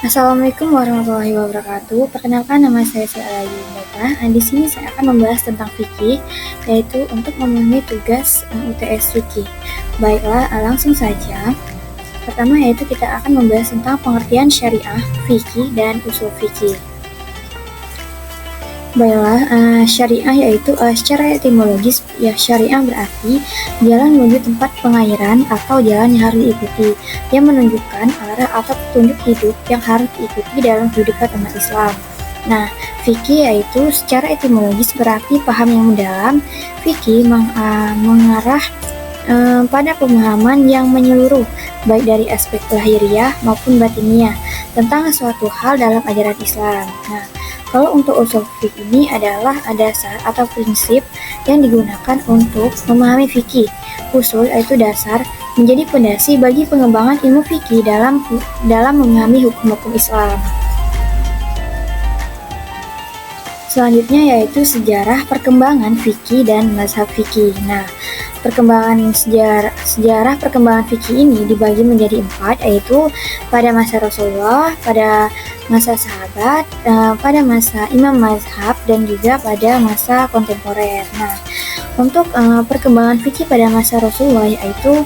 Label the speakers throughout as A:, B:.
A: Assalamualaikum warahmatullahi wabarakatuh. Perkenalkan, nama saya Syaira Yunita. Di sini saya akan membahas tentang fikih, yaitu untuk memenuhi tugas UTS fikih. Baiklah, langsung saja. Pertama yaitu kita akan membahas tentang pengertian syariah, fikih, dan usul fikih. Baiklah, syariah yaitu secara etimologis ya syariah berarti jalan menuju tempat pengairan atau jalan yang harus diikuti, yang menunjukkan arah atau petunjuk hidup yang harus diikuti dalam kehidupan umat Islam. Nah, fikih yaitu secara etimologis berarti paham yang mendalam. Fikih mengarah pada pemahaman yang menyeluruh, baik dari aspek lahiriah maupun batiniah tentang suatu hal dalam ajaran Islam. Nah, kalau untuk usul fikih ini adalah dasar atau prinsip yang digunakan untuk memahami fikih. Usul yaitu dasar, menjadi fondasi bagi pengembangan ilmu fikih dalam memahami hukum-hukum Islam. Selanjutnya yaitu sejarah perkembangan fikih dan mazhab fikih. Nah, sejarah perkembangan fikih ini dibagi menjadi 4, yaitu pada masa Rasulullah, pada masa sahabat, pada masa imam mazhab, dan juga pada masa kontemporer. Nah, untuk perkembangan fikih pada masa Rasulullah yaitu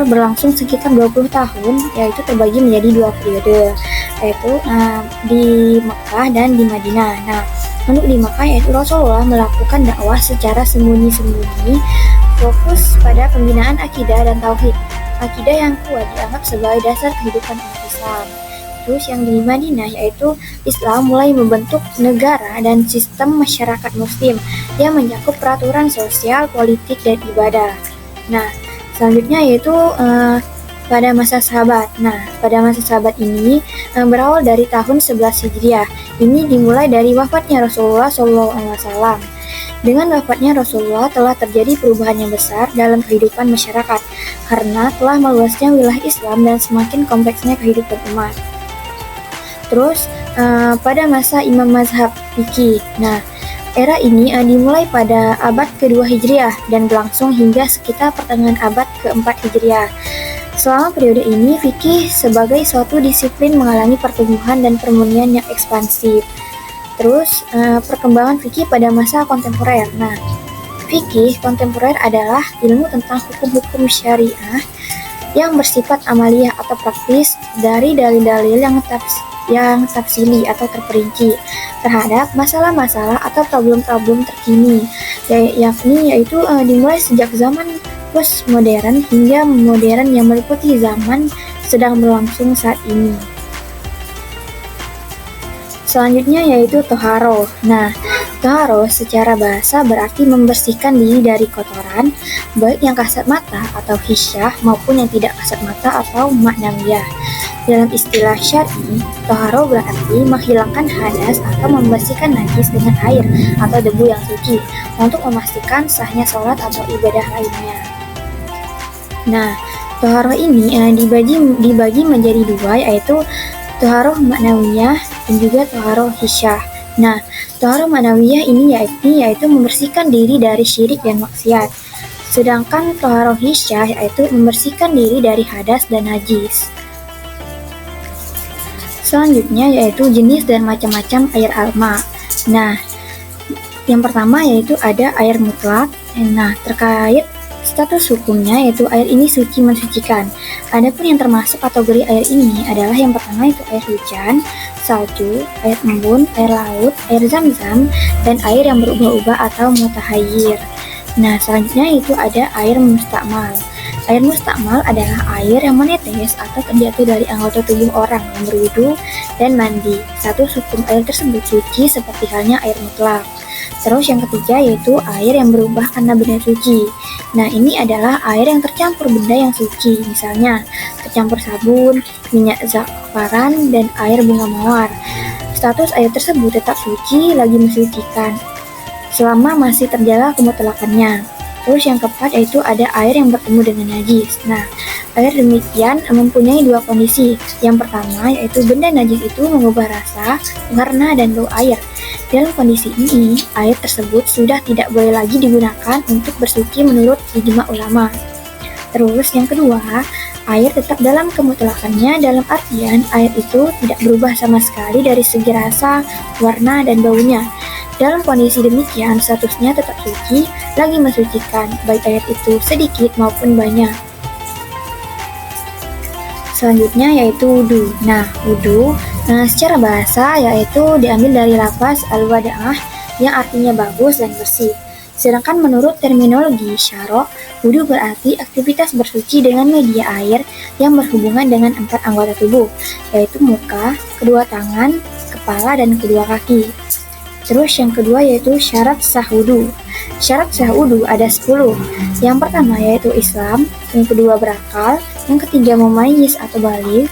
A: berlangsung sekitar 20 tahun, yaitu terbagi menjadi 2 periode, yaitu di Mekah dan di Madinah. Nah, untuk di Mekah yaitu Rasulullah melakukan dakwah secara sembunyi-sembunyi, fokus pada pembinaan akidah dan tauhid. Akidah yang kuat dianggap sebagai dasar kehidupan umat Islam. Terus yang di Madinah yaitu Islam mulai membentuk negara dan sistem masyarakat muslim yang mencakup peraturan sosial, politik, dan ibadah. Nah, selanjutnya yaitu pada masa sahabat. Nah, pada masa sahabat ini berawal dari tahun 11 Hijriah. Ini dimulai dari wafatnya Rasulullah SAW. Dengan wafatnya Rasulullah telah terjadi perubahan yang besar dalam kehidupan masyarakat karena telah meluasnya wilayah Islam dan semakin kompleksnya kehidupan umat. Terus pada masa Imam Mazhab fikih. Nah, era ini dimulai pada abad kedua Hijriah dan berlangsung hingga sekitar pertengahan abad keempat Hijriah. Selama periode ini, fikih sebagai suatu disiplin mengalami pertumbuhan dan permunian yang ekspansif. Terus, perkembangan fikih pada masa kontemporer. Nah, fikih kontemporer adalah ilmu tentang hukum-hukum syariah yang bersifat amaliyah atau praktis dari dalil-dalil yang tafsili atau terperinci terhadap masalah-masalah atau problem-problem terkini, yaitu dimulai sejak zaman postmodern hingga modern yang meliputi zaman sedang berlangsung saat ini. Selanjutnya yaitu toharoh. Nah, toharoh secara bahasa berarti membersihkan diri dari kotoran, baik yang kasat mata atau hisyah maupun yang tidak kasat mata atau maknawiyah. Dalam istilah syar'i, toharoh berarti menghilangkan hadas atau membersihkan najis dengan air atau debu yang suci untuk memastikan sahnya sholat atau ibadah lainnya. Nah, toharoh ini dibagi menjadi 2, yaitu toharoh maknawiyah dan juga toharoh hisyah. Nah, toharoh maknawiyah ini yaitu membersihkan diri dari syirik dan maksiat. Sedangkan toharoh hisyah yaitu membersihkan diri dari hadas dan najis. Selanjutnya yaitu jenis dan macam-macam air alma. Nah, yang pertama yaitu ada air mutlak. Nah, terkait status hukumnya yaitu air ini suci mensucikan. Adapun yang termasuk kategori air ini adalah yang pertama yaitu air hujan, salju, air embun, air laut, air zam-zam, dan air yang berubah-ubah atau mutahayyir. Nah, selanjutnya itu ada air mustakmal. Air mustakmal adalah air yang menetes atau terjatuh dari anggota tubuh orang yang berwudu dan mandi. Status hukum air tersebut suci seperti halnya air mutlak. Terus yang ketiga yaitu air yang berubah karena benda suci. Nah, ini adalah air yang tercampur benda yang suci, misalnya tercampur sabun, minyak zafaran, dan air bunga mawar. Status air tersebut tetap suci lagi mensucikan selama masih terjaga kemutlakannya. Terus yang keempat yaitu ada air yang bertemu dengan najis. Nah, air demikian mempunyai 2 kondisi. Yang pertama yaitu benda najis itu mengubah rasa, warna, dan bau air. Dalam kondisi ini, air tersebut sudah tidak boleh lagi digunakan untuk bersuci menurut ijma ulama. Terus yang kedua, Air tetap dalam kemutlakannya, dalam artian air itu tidak berubah sama sekali dari segi rasa, warna, dan baunya. Dalam kondisi demikian, statusnya tetap suci, lagi mensucikan, baik air itu sedikit maupun banyak. Selanjutnya yaitu wudu. Nah, wudu secara bahasa yaitu diambil dari lafaz al-wada'ah yang artinya bagus dan bersih. Sedangkan menurut terminologi syarok, wudu berarti aktivitas bersuci dengan media air yang berhubungan dengan 4 anggota tubuh, yaitu muka, kedua tangan, kepala, dan kedua kaki. Terus yang kedua yaitu syarat sah wudu. Syarat sah wudu ada 10. Yang pertama yaitu Islam, yang kedua berakal, yang ketiga memayis atau baligh,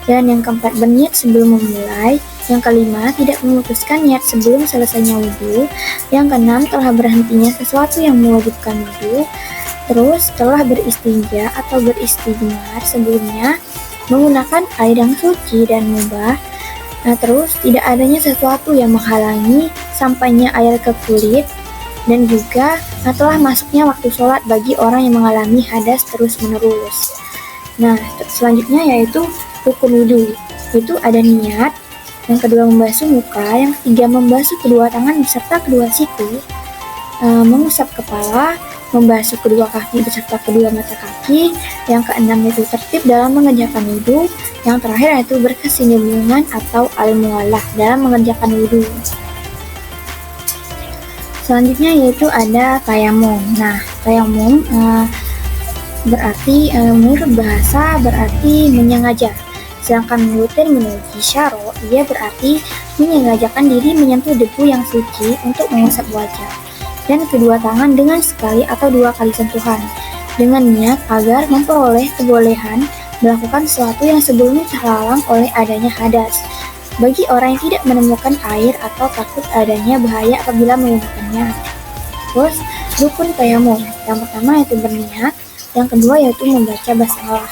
A: dan yang keempat berniat sebelum memulai, yang kelima tidak memutuskan niat sebelum selesainya wudu, yang keenam telah berhentinya sesuatu yang mewajibkan wudu, terus telah beristinja atau beristigmar sebelumnya menggunakan air yang suci dan mubah. Terus tidak adanya sesuatu yang menghalangi sampainya air ke kulit, dan juga telah masuknya waktu sholat bagi orang yang mengalami hadas terus-menerus. Nah, selanjutnya yaitu rukun wudu. Itu ada niat, yang kedua membasuh muka, yang ketiga membasuh kedua tangan beserta kedua siku, mengusap kepala, membasuh kedua kaki beserta kedua mata kaki, yang keenam yaitu tertib dalam mengerjakan wudu, yang terakhir yaitu berkesinambungan atau al-muwalah dalam mengerjakan wudu. Selanjutnya yaitu ada tayamum. Nah, tayamum berarti menurut bahasa berarti menyengaja. Sedangkan menurut terminologi syarok, ia berarti menyengajakan diri menyentuh debu yang suci untuk mengusap wajah dan kedua tangan dengan sekali atau 2 kali sentuhan, dengan niat agar memperoleh kebolehan melakukan sesuatu yang sebelumnya terhalang oleh adanya hadas, bagi orang yang tidak menemukan air atau takut adanya bahaya apabila menggunakannya. Terus, rukun tayamum. Yang pertama yaitu berniat, yang kedua yaitu membaca basmalah.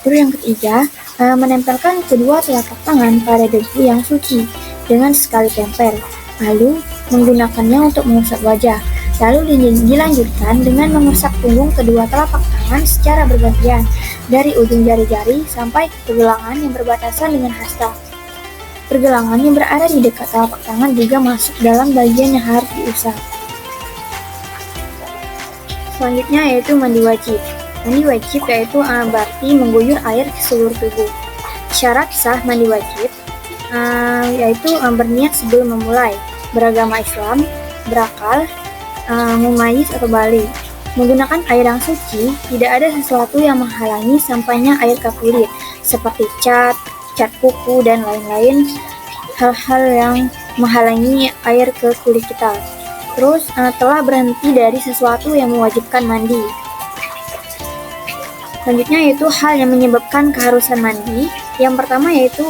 A: Terus yang ketiga, menempelkan kedua telapak tangan pada debu yang suci dengan sekali tempel, lalu menggunakannya untuk mengusap wajah. Lalu dilanjutkan dengan mengusap punggung kedua telapak tangan secara bergantian dari ujung jari-jari sampai ke pergelangan yang berbatasan dengan hasta. Pergelangan yang berada di dekat telapak tangan juga masuk dalam bagian yang harus diusap. Selanjutnya yaitu mandi wajib. Mandi wajib yaitu berarti mengguyur air ke seluruh tubuh. Syarat sah mandi wajib yaitu berniat sebelum memulai, beragama Islam, berakal, mumayyiz atau baligh, menggunakan air yang suci, tidak ada sesuatu yang menghalangi sampainya air ke kulit, seperti cat kuku, dan lain-lain hal-hal yang menghalangi air ke kulit kita. Terus telah berhenti dari sesuatu yang mewajibkan mandi. Selanjutnya yaitu hal yang menyebabkan keharusan mandi. Yang pertama yaitu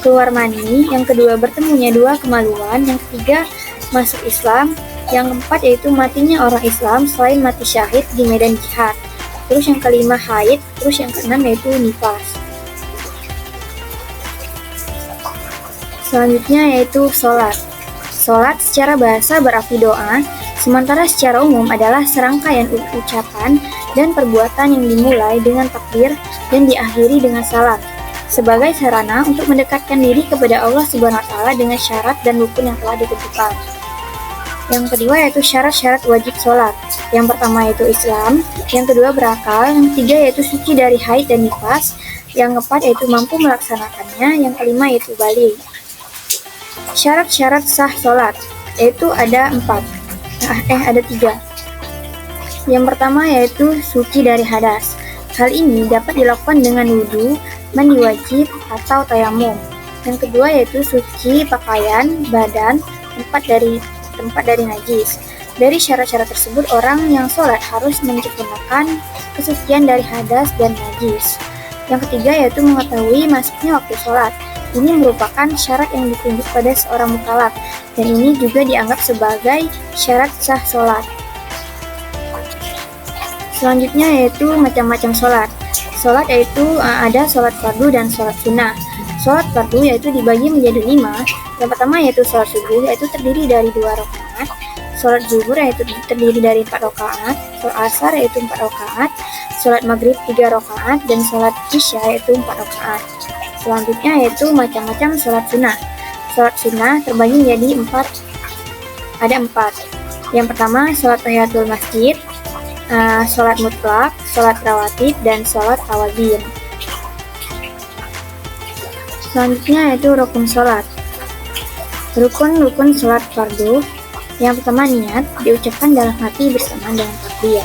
A: keluar mani, yang kedua bertemunya 2 kemaluan, yang ketiga masuk Islam, yang keempat yaitu matinya orang Islam selain mati syahid di medan jihad. Terus yang kelima haid, terus yang keenam yaitu nifas. Selanjutnya yaitu sholat. Sholat secara bahasa berarti doa, sementara secara umum adalah serangkaian ucapan dan perbuatan yang dimulai dengan takbir dan diakhiri dengan salam, sebagai sarana untuk mendekatkan diri kepada Allah SWT dengan syarat dan rukun yang telah ditentukan. Yang kedua yaitu syarat-syarat wajib sholat. Yang pertama yaitu Islam, yang kedua berakal, yang ketiga yaitu suci dari haid dan nifas, yang keempat yaitu mampu melaksanakannya, yang kelima yaitu baligh. Syarat-syarat sah sholat yaitu ada 3. Yang pertama yaitu suci dari hadas. Hal ini dapat dilakukan dengan wudu, mandi wajib, atau tayamum. Yang kedua yaitu suci pakaian, badan, tempat dari najis. Dari syarat-syarat tersebut, orang yang sholat harus menyempurnakan kesucian dari hadas dan najis. Yang ketiga yaitu mengetahui masuknya waktu sholat. Ini merupakan syarat yang ditunjuk pada seorang mukallaf, dan ini juga dianggap sebagai syarat sah sholat. Selanjutnya yaitu macam-macam sholat. Sholat yaitu ada sholat fardu dan sholat sunnah. Sholat fardu yaitu dibagi menjadi 5. Yang pertama yaitu sholat subuh, yaitu terdiri dari 2 rakaat. Sholat zuhur yaitu terdiri dari 4 rakaat. Sholat asar yaitu 4 rakaat. sholat maghrib 3 rakaat, dan sholat isya yaitu 4 rakaat. Selanjutnya yaitu macam-macam sholat sunnah. Sholat sunnah terbagi menjadi 4. Ada 4. Yang pertama sholat tahiyatul masjid, sholat mutlak, sholat rawatib, dan sholat tawadhin. Selanjutnya yaitu rukun sholat. Rukun sholat fardu. Yang pertama niat, diucapkan dalam hati bersama dengan takbir.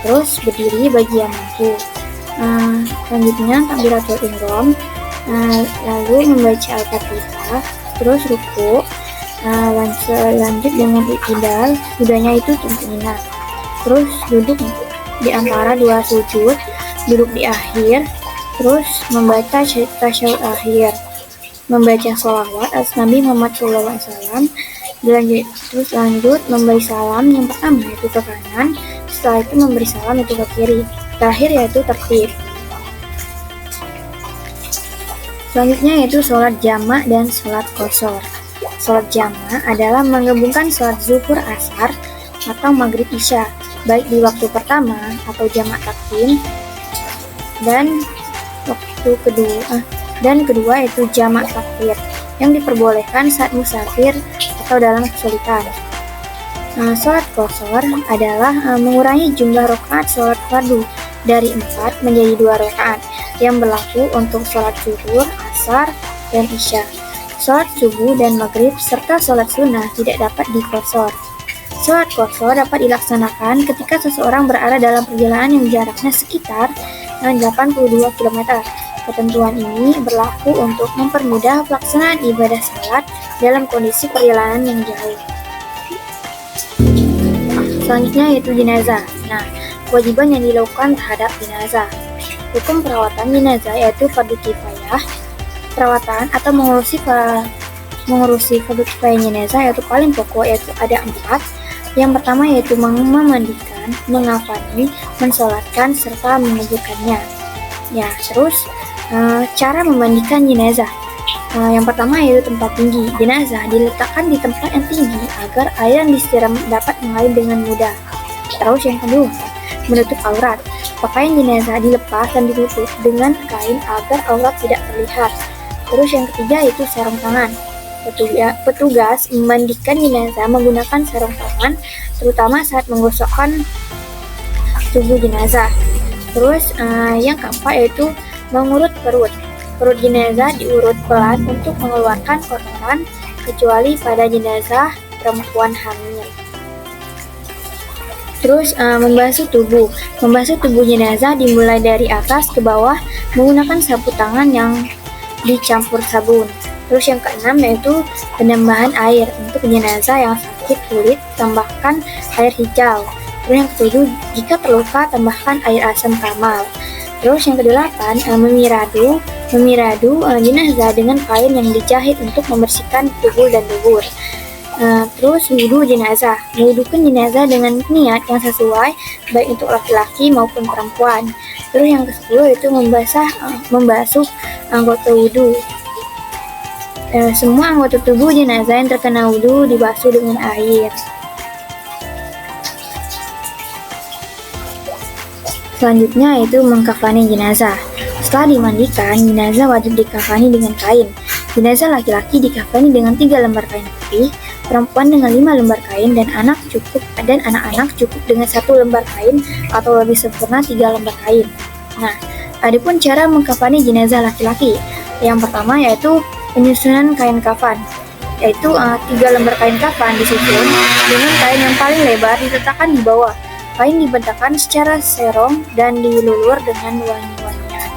A: Terus berdiri bagi yang mampu. Selanjutnya takbiratul ihram, lalu membaca Al-Fatihah, terus ruku, lanjut dengan i'tidal, sudahnya itu tumpu'inah. Terus duduk di antara 2 sujud, duduk di akhir, terus membaca tasyahud akhir, membaca sholawat atas Nabi Muhammad SAW, terus lanjut memberi salam. Yang pertama yaitu ke kanan, setelah itu memberi salam itu ke kiri, terakhir yaitu tertib. Selanjutnya yaitu sholat jamak dan sholat qashar. Sholat jamak adalah menggabungkan sholat zuhur, asar, atau maghrib isya, baik di waktu pertama atau jamak takdim, dan kedua yaitu jamak takhir, yang diperbolehkan saat musafir atau dalam kesulitan. Sholat qashar adalah mengurangi jumlah rakaat sholat fardu dari 4 menjadi 2 rakaat, yang berlaku untuk sholat zuhur, asar, dan isya. Sholat subuh dan maghrib serta sholat sunnah tidak dapat diqashar. Sholat qashar dapat dilaksanakan ketika seseorang berada dalam perjalanan yang jaraknya sekitar 82 km. Ketentuan ini berlaku untuk mempermudah pelaksanaan ibadah salat dalam kondisi perjalanan yang jauh. Selanjutnya yaitu jenazah. Kewajiban yang dilakukan terhadap jenazah. Hukum perawatan jenazah yaitu fardu kifayah. Perawatan atau mengurusi fardu kifayah jenazah yaitu paling pokok, yaitu ada 4. Yang pertama yaitu memandikan, mengafani, mensolatkan, serta menguburkannya. Terus cara memandikan jenazah. Yang pertama yaitu tempat tinggi. Jenazah diletakkan di tempat yang tinggi agar air yang disiram dapat mengalir dengan mudah. Terus yang kedua, menutup aurat. Pakaian jenazah dilepas dan ditutup dengan kain agar aurat tidak terlihat. Terus yang ketiga yaitu sarung tangan. Petugas memandikan jenazah menggunakan sarung tangan, terutama saat menggosokkan tubuh jenazah. Terus yang keempat yaitu mengurut perut. Perut jenazah diurut pelan untuk mengeluarkan kotoran, kecuali pada jenazah perempuan hamil. Terus membasuh tubuh. Membasuh tubuh jenazah dimulai dari atas ke bawah menggunakan sapu tangan yang dicampur sabun. Terus yang keenam yaitu penambahan air. Untuk jenazah yang sakit kulit, tambahkan air hijau. Terus yang ketujuh, jika terluka tambahkan air asam kamal. Terus yang kedelapan, memiradu jenazah dengan kain yang dijahit untuk membersihkan tubuh dan dubur. Terus wudhu jenazah. Mewudukan jenazah dengan niat yang sesuai baik untuk laki-laki maupun perempuan. Terus yang ke-10 itu membasuh anggota wudhu. Semua anggota tubuh jenazah yang terkena wudhu dibasuh dengan air. Selanjutnya yaitu mengkafani jenazah. Setelah dimandikan, jenazah wajib dikafani dengan kain. Jenazah laki-laki dikafani dengan 3 lembar kain putih, perempuan dengan 5 lembar kain, dan anak-anak cukup dengan 1 lembar kain atau lebih sempurna 3 lembar kain. Adapun cara mengkafani jenazah laki-laki. Yang pertama yaitu penyusunan kain kafan, yaitu 3 lembar kain kafan disusun dengan kain yang paling lebar diletakkan di bawah. Kain dibentangkan secara serong dan dilulur dengan wangi-wangian.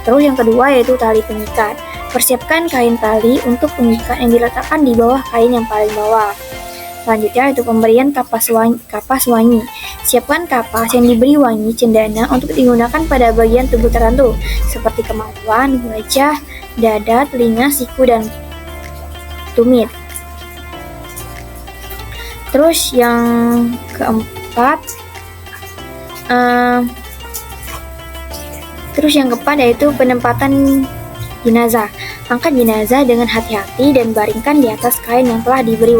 A: Terus yang kedua yaitu tali pengikat. Persiapkan kain tali untuk pengikat yang diletakkan di bawah kain yang paling bawah. Selanjutnya yaitu pemberian kapas wangi. Siapkan kapas yang diberi wangi cendana untuk digunakan pada bagian tubuh tertentu seperti kemaluan, wajah, dada, telinga, siku, dan tumit. Terus yang keempat yaitu penempatan jenazah. Angkat jenazah dengan hati-hati dan baringkan di atas kain yang telah diberi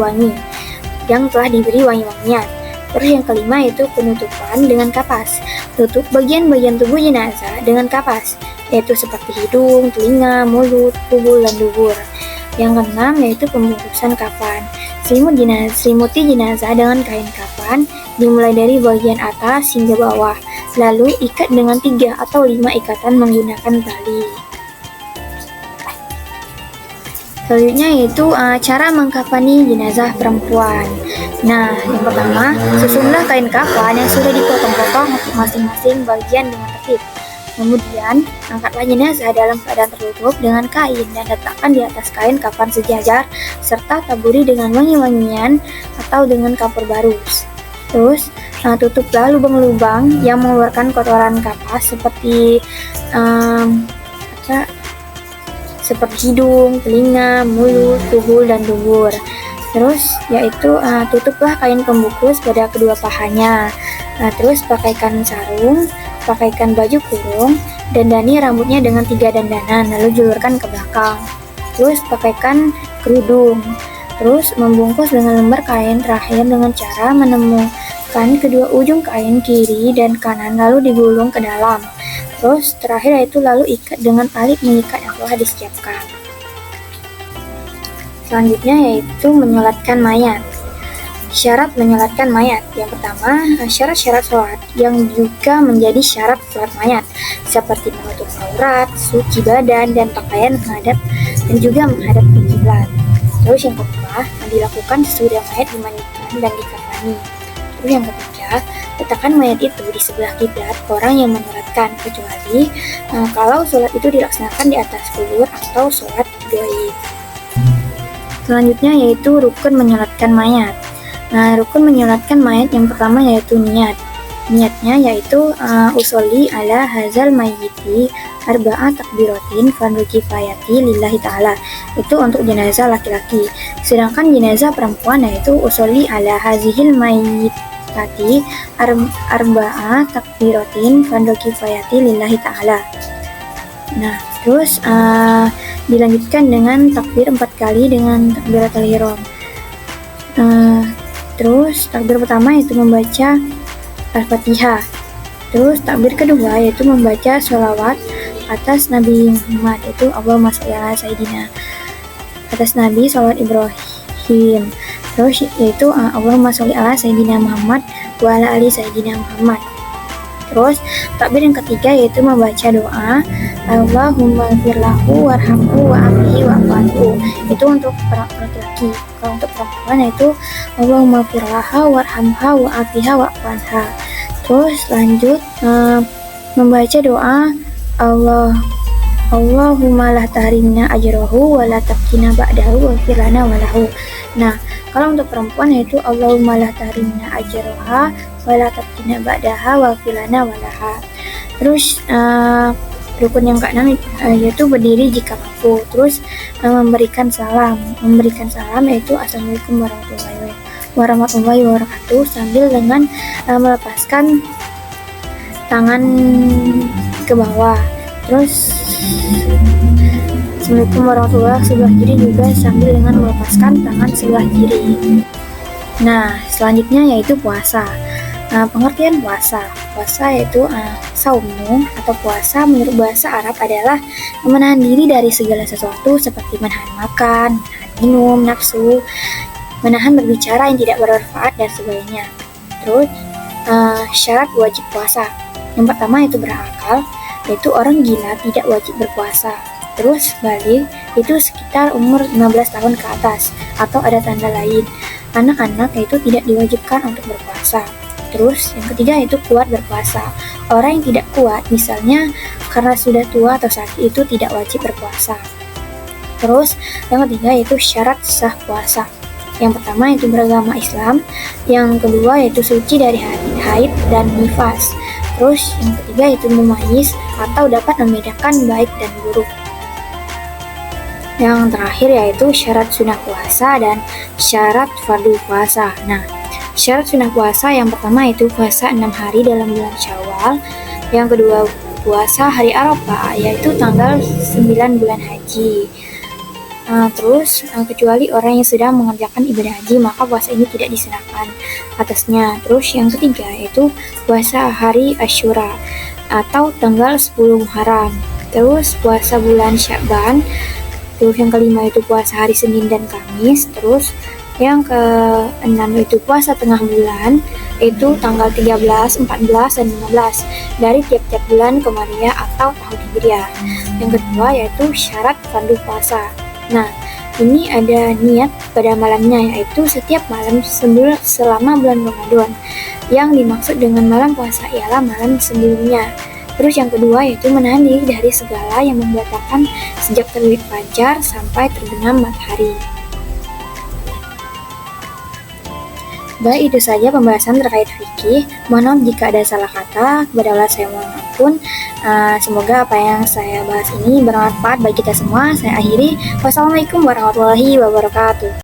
A: wangi-wangian. Terus yang kelima yaitu penutupan dengan kapas. Tutup bagian-bagian tubuh jenazah dengan kapas, yaitu seperti hidung, telinga, mulut, tubuh, dan dubur. Yang keenam yaitu pembungkusan kafan. Selimuti jenazah dengan kain kafan, dimulai dari bagian atas hingga bawah, lalu ikat dengan 3 atau 5 ikatan menggunakan tali. Selanjutnya yaitu cara mengkafani jenazah perempuan. Nah, yang pertama, susunlah kain kafan yang sudah dipotong-potong untuk masing-masing bagian dengan tertib. Kemudian, angkatlah jenazah dalam keadaan tertutup dengan kain dan letakkan di atas kain kafan sejajar, serta taburi dengan wangi-wangian atau dengan kapur barus. Terus, tutuplah lubang-lubang yang mengeluarkan kotoran kapas seperti seperti hidung, telinga, mulut, tubuh, dan dubur. Terus yaitu tutuplah kain pembungkus pada kedua pahanya. Terus pakaikan sarung, pakaikan baju kurung, dandani rambutnya dengan 3 dandanan, lalu julurkan ke belakang. Terus pakaikan kerudung. Terus membungkus dengan lembar kain terakhir dengan cara menemukan kedua ujung kain kiri dan kanan lalu digulung ke dalam. Terus terakhir yaitu lalu ikat dengan tali mengikat yang telah disiapkan. Selanjutnya yaitu menyolatkan mayat. Syarat menyolatkan mayat. Yang pertama, syarat-syarat sholat yang juga menjadi syarat sholat mayat, seperti menutup aurat, suci badan, dan pakaian menghadap dan juga menghadap ke kiblat. Terus yang kedua, dilakukan sesudah mayat dimandikan dan dikafani. Terus yang ketiga, letakkan mayat itu di sebelah kiblat orang yang menyolatkan, kecuali kalau sholat itu dilaksanakan di atas kubur atau sholat gaib. Selanjutnya yaitu rukun menyolatkan mayat. Nah, rukun menyolatkan mayat yang pertama yaitu niat. Niatnya yaitu usolli ala hazal mayyiti arba'a takbiratin fardu kifayati lillahi ta'ala. Itu untuk jenazah laki-laki. Sedangkan jenazah perempuan yaitu usolli ala hazihil mayyit tadi arba'a takbiratin fardu kifayati lillahi ta'ala. Nah, terus dilanjutkan dengan takbir 4 kali dengan takbiratul ihram. Terus takbir pertama yaitu membaca Al-Fatihah. Terus takbir kedua yaitu membaca sholawat atas Nabi Muhammad, yaitu Allahumma sholli ala sayyidina, atas Nabi sholawat Ibrahim. Terus yaitu Allahumma sholli ala sayyidina Muhammad wa ala ali sayyidina Muhammad. Terus takbir yang ketiga yaitu membaca doa Allahumma firlahu warhamhu wa afihi wa afanhu. Itu untuk laki-laki. Kalau untuk perempuan yaitu Allahumma firlaha warhamha wa afiha wa afanha. Terus lanjut membaca doa Allahumma la tahrimna ajrahu wa la tafkina ba'dahu wa firlana walahu. Nah, kalau untuk perempuan yaitu Allahumma la tahrimna ajraha wa la tafkina ba'daha wa firlana walaha. Terus rukun yang keenam yaitu berdiri jika mampu. Terus memberikan salam. Memberikan salam yaitu Assalamualaikum warahmatullahi wabarakatuh sambil dengan melepaskan tangan ke bawah. Terus Assalamualaikum warahmatullahi sebelah kiri juga sambil dengan melepaskan tangan sebelah kiri. Nah, selanjutnya yaitu puasa. Pengertian puasa yaitu saumu atau puasa menurut bahasa Arab adalah menahan diri dari segala sesuatu seperti menahan makan, menahan minum, nafsu, menahan berbicara yang tidak bermanfaat dan sebagainya. Terus syarat wajib puasa. Yang pertama itu berakal, yaitu orang gila tidak wajib berpuasa. Terus balik itu sekitar umur 15 tahun ke atas atau ada tanda lain. Anak-anak itu tidak diwajibkan untuk berpuasa. Terus yang ketiga itu kuat berpuasa. Orang yang tidak kuat misalnya karena sudah tua atau sakit itu tidak wajib berpuasa. Terus yang ketiga yaitu syarat sah puasa. Yang pertama itu beragama Islam, yang kedua yaitu suci dari haid dan nifas. Terus yang ketiga itu mumayyiz atau dapat membedakan baik dan buruk. Yang terakhir yaitu syarat sunnah puasa dan syarat fardu puasa. Nah, syarat sunnah puasa yang pertama itu puasa 6 hari dalam bulan Syawal. Yang kedua puasa hari Arafah yaitu tanggal 9 bulan haji. Kecuali orang yang sedang mengerjakan ibadah haji, maka puasa ini tidak disunahkan atasnya. Terus yang ketiga yaitu puasa hari Asyura atau tanggal 10 Muharram. Terus puasa bulan Sya'ban. Terus yang kelima itu puasa hari Senin dan Kamis. Terus yang keenam itu puasa tengah bulan, yaitu tanggal 13, 14, dan 15 dari tiap-tiap bulan Komariah atau tahun Hijriah. Yang kedua yaitu syarat fardu puasa. Nah, ini ada niat pada malamnya, yaitu setiap malam selama bulan Ramadan. Yang dimaksud dengan malam puasa ialah malam sebelumnya. Terus yang kedua yaitu menahan diri dari segala yang membatalkan sejak terbit fajar sampai terbenam matahari. Baik, itu saja pembahasan terkait fikih. Mohon maaf jika ada salah kata. Kepada Allah saya mohon ampun. Semoga apa yang saya bahas ini bermanfaat bagi kita semua. Saya akhiri. Wassalamualaikum warahmatullahi wabarakatuh.